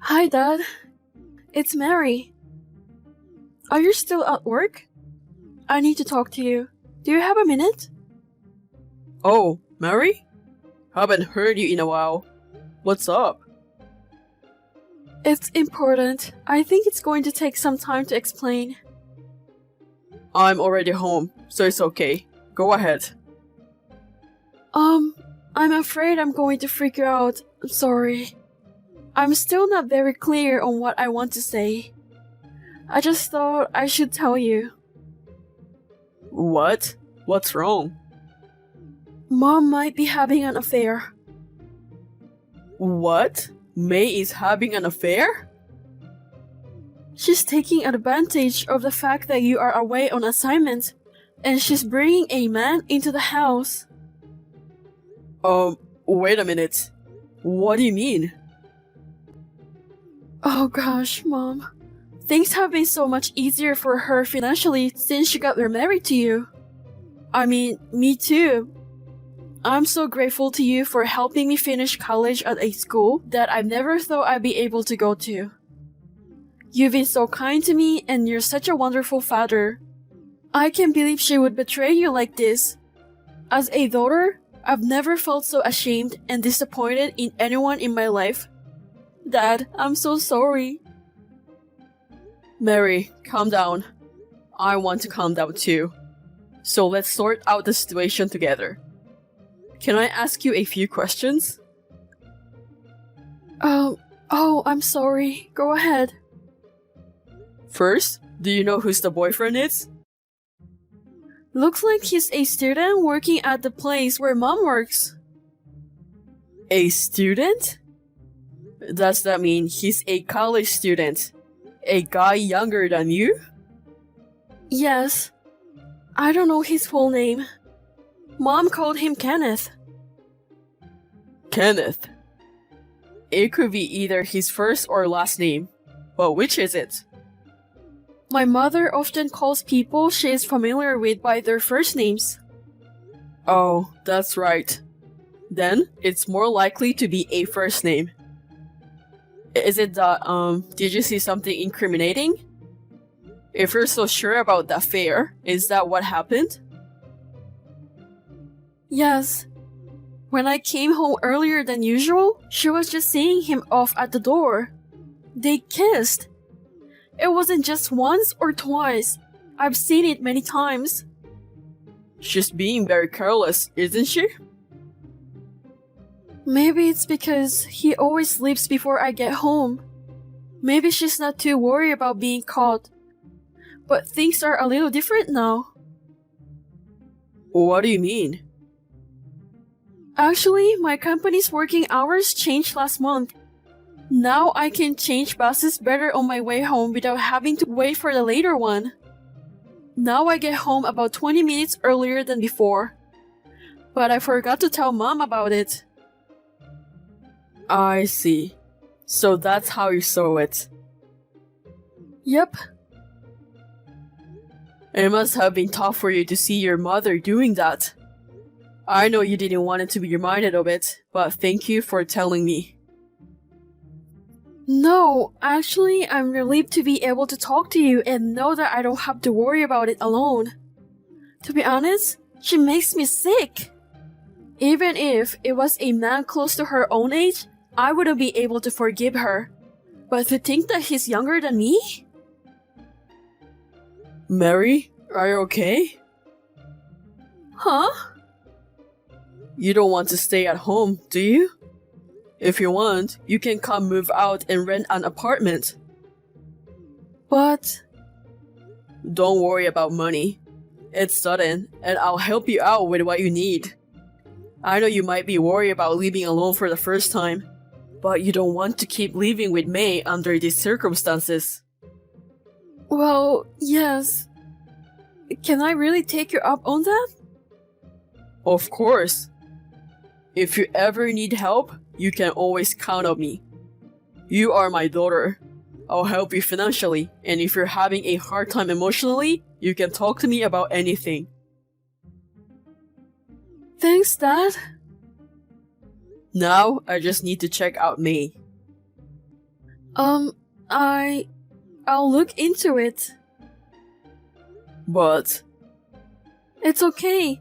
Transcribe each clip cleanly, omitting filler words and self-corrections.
Hi, Dad. It's Mary. Are you still at work? I need to talk to you. Do you have a minute? Oh, Mary? Haven't heard you in a while. What's up? It's important. I think it's going to take some time to explain. I'm already home, so it's okay. Go ahead. I'm afraid I'm going to freak you out. I'm sorry. I'm still not very clear on what I want to say. I just thought I should tell you. What? What's wrong? Mom might be having an affair. What? May is having an affair? She's taking advantage of the fact that you are away on assignment, and she's bringing a man into the house. Wait a minute. What do you mean? Oh gosh, Mom. Things have been so much easier for her financially since she got remarried to you. I mean, me too. I'm so grateful to you for helping me finish college at a school that I never thought I'd be able to go to. You've been so kind to me and you're such a wonderful father. I can't believe she would betray you like this. As a daughter, I've never felt so ashamed and disappointed in anyone in my life. Dad, I'm so sorry. Mary, calm down. I want to calm down too. So let's sort out the situation together. Can I ask you a few questions? I'm sorry. Go ahead. First, do you know who's the boyfriend is? Looks like he's a student working at the place where Mom works. A student? Does that mean he's a college student? A guy younger than you? Yes. I don't know his full name. Mom called him Kenneth. Kenneth. It could be either his first or last name, but which is it? My mother often calls people she is familiar with by their first names. Oh, that's right. Then it's more likely to be a first name. Is it that, did you see something incriminating? If you're so sure about the affair, is that what happened? Yes. When I came home earlier than usual, she was just seeing him off at the door. They kissed. It wasn't just once or twice. I've seen it many times. She's being very careless, isn't she? Maybe it's because he always sleeps before I get home. Maybe she's not too worried about being caught. But things are a little different now. What do you mean? Actually, my company's working hours changed last month. Now I can change buses better on my way home without having to wait for the later one. Now I get home about 20 minutes earlier than before. But I forgot to tell Mom about it. I see. So that's how you saw it. Yep. It must have been tough for you to see your mother doing that. I know you didn't want it to be reminded of it, but thank you for telling me. No, actually, I'm relieved to be able to talk to you and know that I don't have to worry about it alone. To be honest, she makes me sick. Even if it was a man close to her own age, I wouldn't be able to forgive her. But to think that he's younger than me? Mary, are you okay? Huh? You don't want to stay at home, do you? If you want, you can come move out and rent an apartment. But... Don't worry about money. It's sudden, and I'll help you out with what you need. I know you might be worried about living alone for the first time, but you don't want to keep living with May under these circumstances. Well, yes. Can I really take you up on that? Of course. If you ever need help, you can always count on me. You are my daughter. I'll help you financially, and if you're having a hard time emotionally, you can talk to me about anything. Thanks, Dad. Now, I just need to check out May. Um, I'll look into it. But It's okay.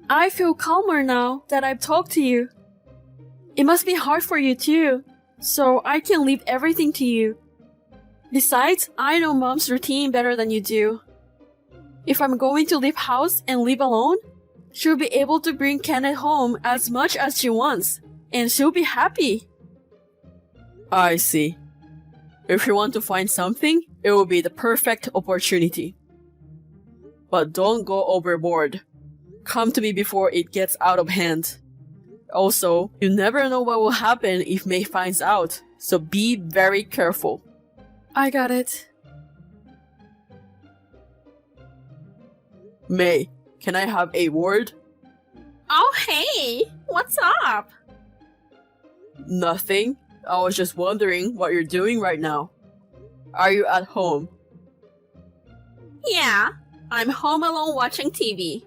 I feel calmer now that I've talked to you. It must be hard for you too, so I can leave everything to you. Besides, I know Mom's routine better than you do. If I'm going to leave house and live alone, she'll be able to bring Kenneth home as much as she wants, and she'll be happy. I see. If you want to find something, it will be the perfect opportunity. But don't go overboard. Come to me before it gets out of hand. Also, you never know what will happen if May finds out, so be very careful. I got it. May, can I have a word? Oh, hey! What's up? Nothing. I was just wondering what you're doing right now. Are you at home? Yeah, I'm home alone watching TV.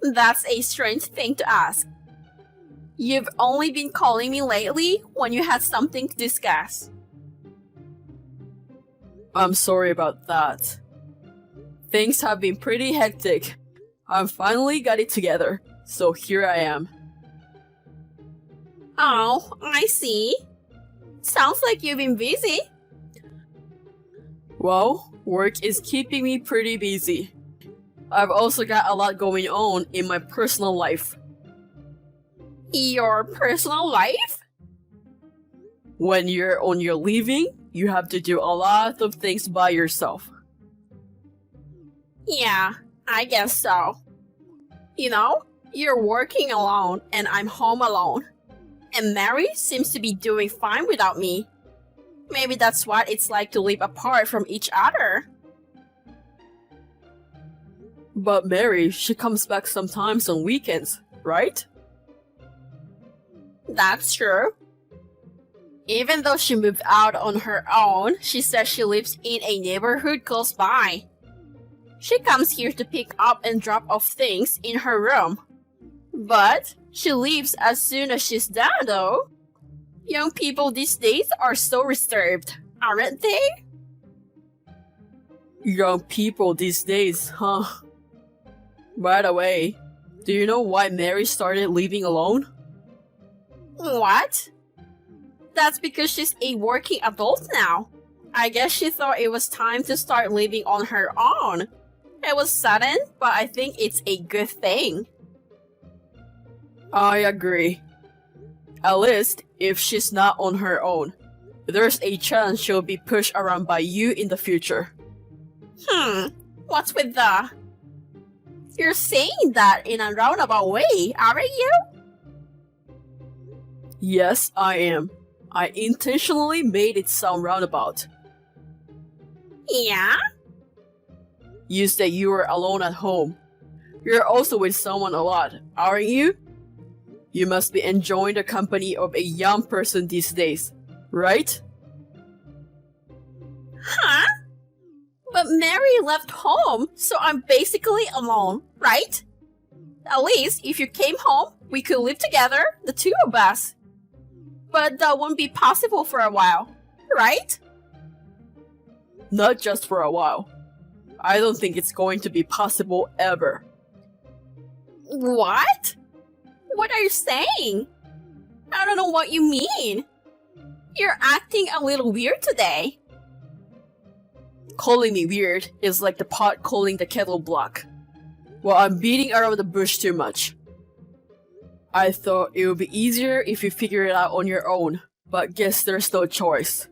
That's a strange thing to ask. You've only been calling me lately when you had something to discuss. I'm sorry about that. Things have been pretty hectic. I finally got it together, so here I am. Oh, I see. Sounds like you've been busy. Well, work is keeping me pretty busy. I've also got a lot going on in my personal life. Your personal life? When you're on your leaving, you have to do a lot of things by yourself. Yeah, I guess so. You know, you're working alone and I'm home alone. And Mary seems to be doing fine without me. Maybe that's what it's like to live apart from each other. But Mary, she comes back sometimes on weekends, right? That's true. Even though she moved out on her own, she says she lives in a neighborhood close by. She comes here to pick up and drop off things in her room. But she leaves as soon as she's done, though. Young people these days are so reserved, aren't they? Young people these days, huh? By the way, do you know why Mary started living alone? What? That's because she's a working adult now. I guess she thought it was time to start living on her own. It was sudden, but I think it's a good thing. I agree. At least, if she's not on her own, there's a chance she'll be pushed around by you in the future. What's with the... You're saying that in a roundabout way, aren't you? Yes, I am. I intentionally made it sound roundabout. Yeah? You said you were alone at home. You're also with someone a lot, aren't you? You must be enjoying the company of a young person these days, right? Huh? But Mary left home, so I'm basically alone, right? At least, if you came home, we could live together, the two of us. But that won't be possible for a while, right? Not just for a while. I don't think it's going to be possible ever. What? What are you saying? I don't know what you mean. You're acting a little weird today. Calling me weird is like the pot calling the kettle black. Well, I'm beating around the bush too much. I thought it would be easier if you figure it out on your own, but guess there's no choice.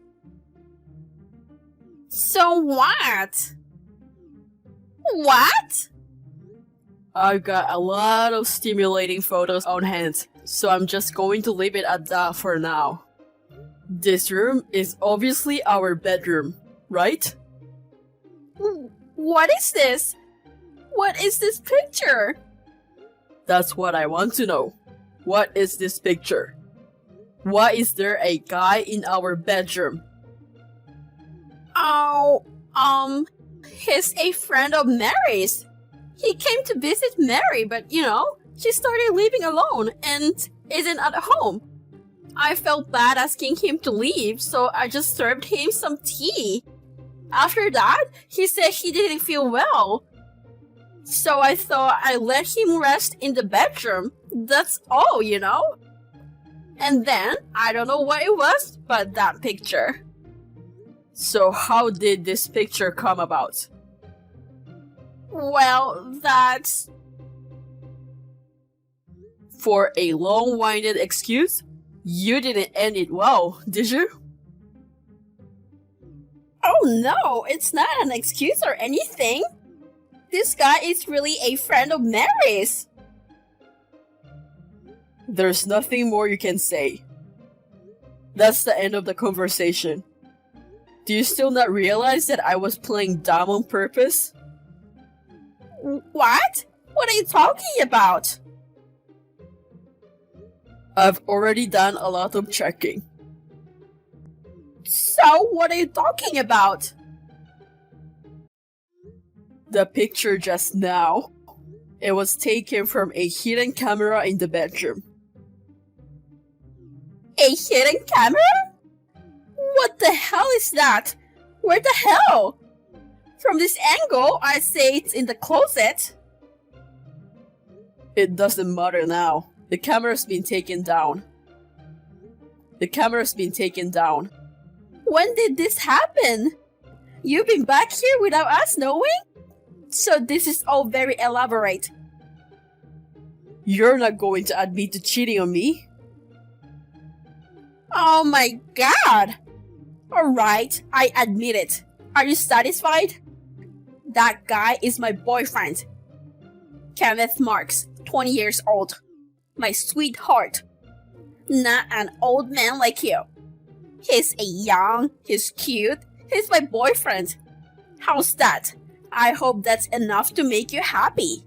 So what? What? I've got a lot of stimulating photos on hand, so I'm just going to leave it at that for now. This room is obviously our bedroom, right? What is this? What is this picture? That's what I want to know. What is this picture? Why is there a guy in our bedroom? Oh, he's a friend of Mary's. He came to visit Mary, but she started living alone and isn't at home. I felt bad asking him to leave, so I just served him some tea. After that, he said he didn't feel well. So I thought I'd let him rest in the bedroom. That's all, you know? And then, I don't know what it was, but that picture. So how did this picture come about? Well, that's... For a long-winded excuse? You didn't end it well, did you? Oh no, it's not an excuse or anything. This guy is really a friend of Mary's. There's nothing more you can say. That's the end of the conversation. Do you still not realize that I was playing dumb on purpose? What? What are you talking about? I've already done a lot of checking. So, what are you talking about? The picture just now. It was taken from a hidden camera in the bedroom. A hidden camera? What the hell is that? Where the hell? From this angle, I'd say it's in the closet. It doesn't matter now. The camera's been taken down. The camera's been taken down. When did this happen? You've been back here without us knowing? So this is all very elaborate. You're not going to admit to cheating on me? Oh my god! Alright, I admit it. Are you satisfied? That guy is my boyfriend. Kenneth Marks, 20 years old. My sweetheart. Not an old man like you. He's young, he's cute, he's my boyfriend. How's that? I hope that's enough to make you happy.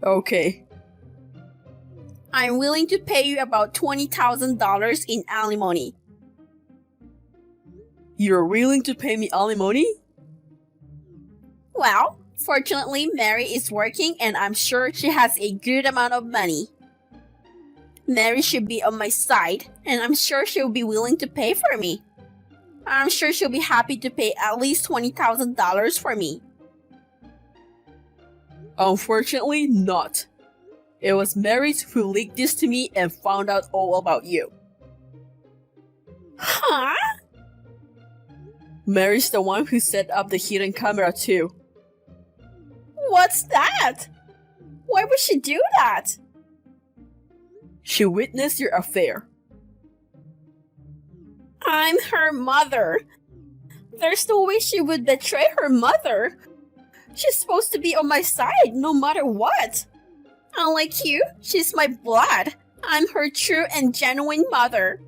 Okay. I'm willing to pay you about $20,000 in alimony. You're willing to pay me alimony? Well, fortunately, Mary is working and I'm sure she has a good amount of money. Mary should be on my side, and I'm sure she'll be willing to pay for me. I'm sure she'll be happy to pay at least $20,000 for me. Unfortunately, not. It was Mary who leaked this to me and found out all about you. Huh? Mary's the one who set up the hidden camera too. What's that? Why would she do that? She witnessed your affair. I'm her mother. There's no way she would betray her mother. She's supposed to be on my side no matter what. Unlike you, she's my blood. I'm her true and genuine mother.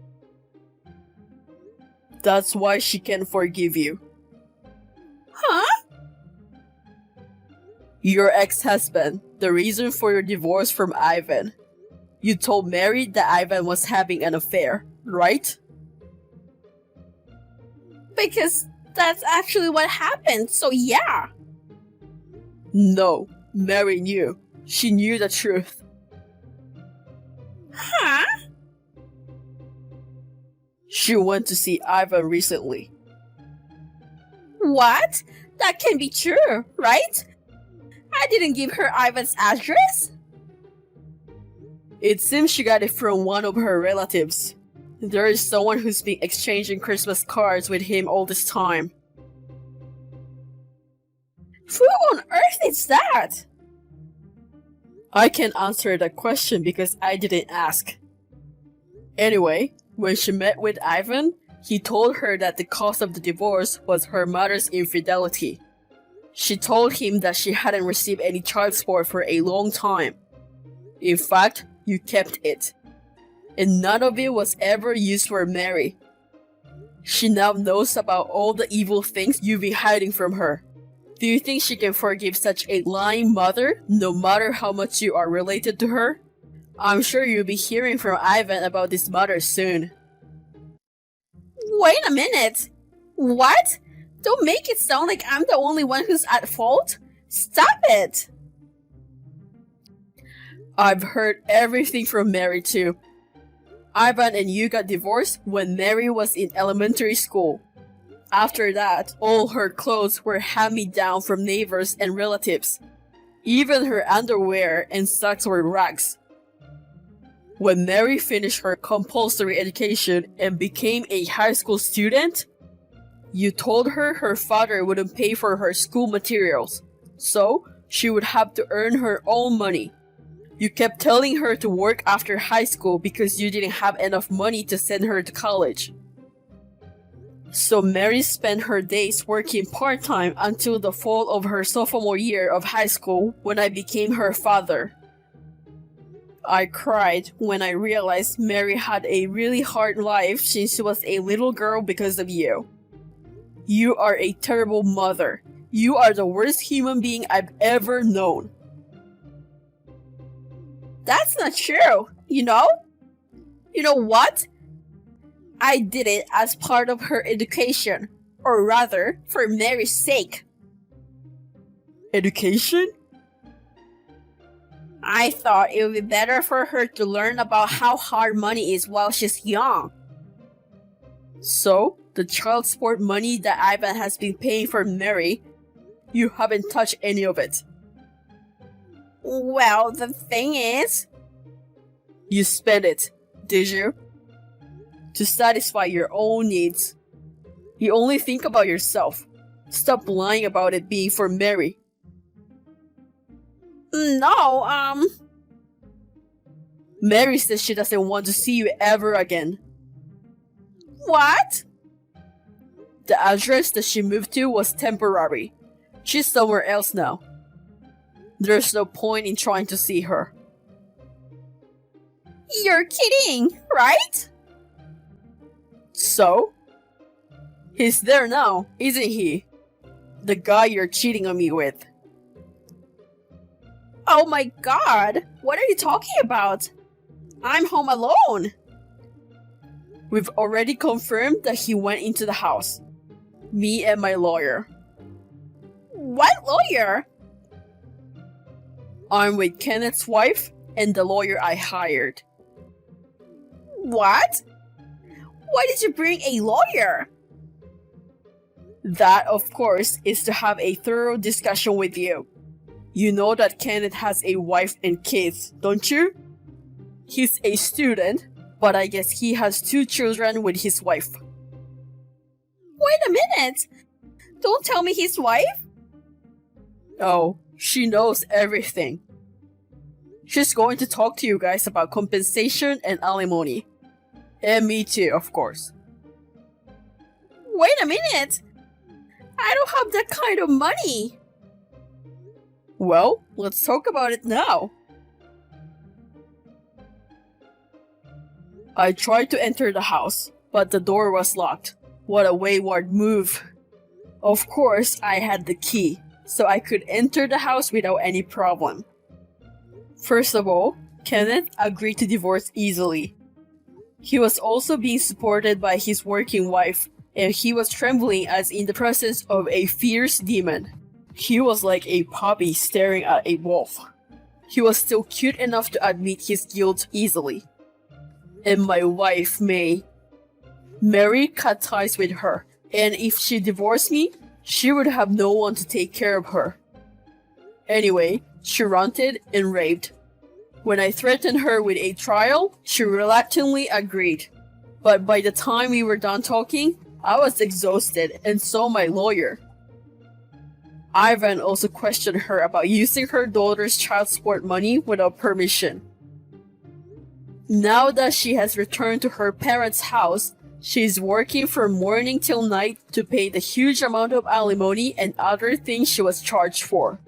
That's why she can forgive you. Huh? Your ex-husband, the reason for your divorce from Ivan. You told Mary that Ivan was having an affair, right? Because that's actually what happened, so yeah. No, Mary knew. She knew the truth. Huh? She went to see Ivan recently. What? That can be true, right? I didn't give her Ivan's address. It seems she got it from one of her relatives. There is someone who's been exchanging Christmas cards with him all this time. Who on earth is that? I can't answer that question because I didn't ask. Anyway, when she met with Ivan, he told her that the cause of the divorce was her mother's infidelity. She told him that she hadn't received any child support for a long time. In fact, you kept it. And none of it was ever used for Mary. She now knows about all the evil things you've been hiding from her. Do you think she can forgive such a lying mother, no matter how much you are related to her? I'm sure you'll be hearing from Ivan about this matter soon. Wait a minute. What? Don't make it sound like I'm the only one who's at fault. Stop it. I've heard everything from Mary too, Ivan and you got divorced when Mary was in elementary school. After that, all her clothes were hand-me-down from neighbors and relatives. Even her underwear and socks were rags. When Mary finished her compulsory education and became a high school student, you told her her father wouldn't pay for her school materials, so she would have to earn her own money. You kept telling her to work after high school because you didn't have enough money to send her to college. So Mary spent her days working part-time until the fall of her sophomore year of high school when I became her father. I cried when I realized Mary had a really hard life since she was a little girl because of you. You are a terrible mother. You are the worst human being I've ever known. That's not true, you know? You know what? I did it as part of her education, or rather, for Mary's sake. Education? I thought it would be better for her to learn about how hard money is while she's young. So, the child support money that Ivan has been paying for Mary, you haven't touched any of it. Well, the thing is... You spent it, did you? To satisfy your own needs. You only think about yourself. Stop lying about it being for Mary. No, Mary says she doesn't want to see you ever again. What? The address that she moved to was temporary. She's somewhere else now. There's no point in trying to see her. You're kidding, right? So? He's there now, isn't he? The guy you're cheating on me with. Oh my god, what are you talking about? I'm home alone. We've already confirmed that he went into the house. Me and my lawyer. What lawyer? I'm with Kenneth's wife and the lawyer I hired. What? Why did you bring a lawyer? That, of course, is to have a thorough discussion with you. You know that Kenneth has a wife and kids, don't you? He's a student, but I guess he has 2 children with his wife. Wait a minute! Don't tell me his wife? Oh, she knows everything. She's going to talk to you guys about compensation and alimony. And me too, of course. Wait a minute! I don't have that kind of money! Well, let's talk about it now. I tried to enter the house, but the door was locked. What a wayward move. Of course, I had the key, so I could enter the house without any problem. First of all, Kenneth agreed to divorce easily. He was also being supported by his working wife, and he was trembling as in the presence of a fierce demon. He was like a puppy staring at a wolf. He was still cute enough to admit his guilt easily. And my wife, May. Mary cut ties with her, and if she divorced me, she would have no one to take care of her. Anyway, she ranted and raved. When I threatened her with a trial, she reluctantly agreed. But by the time we were done talking, I was exhausted, and so my lawyer. Ivan also questioned her about using her daughter's child support money without permission. Now that she has returned to her parents' house, she is working from morning till night to pay the huge amount of alimony and other things she was charged for.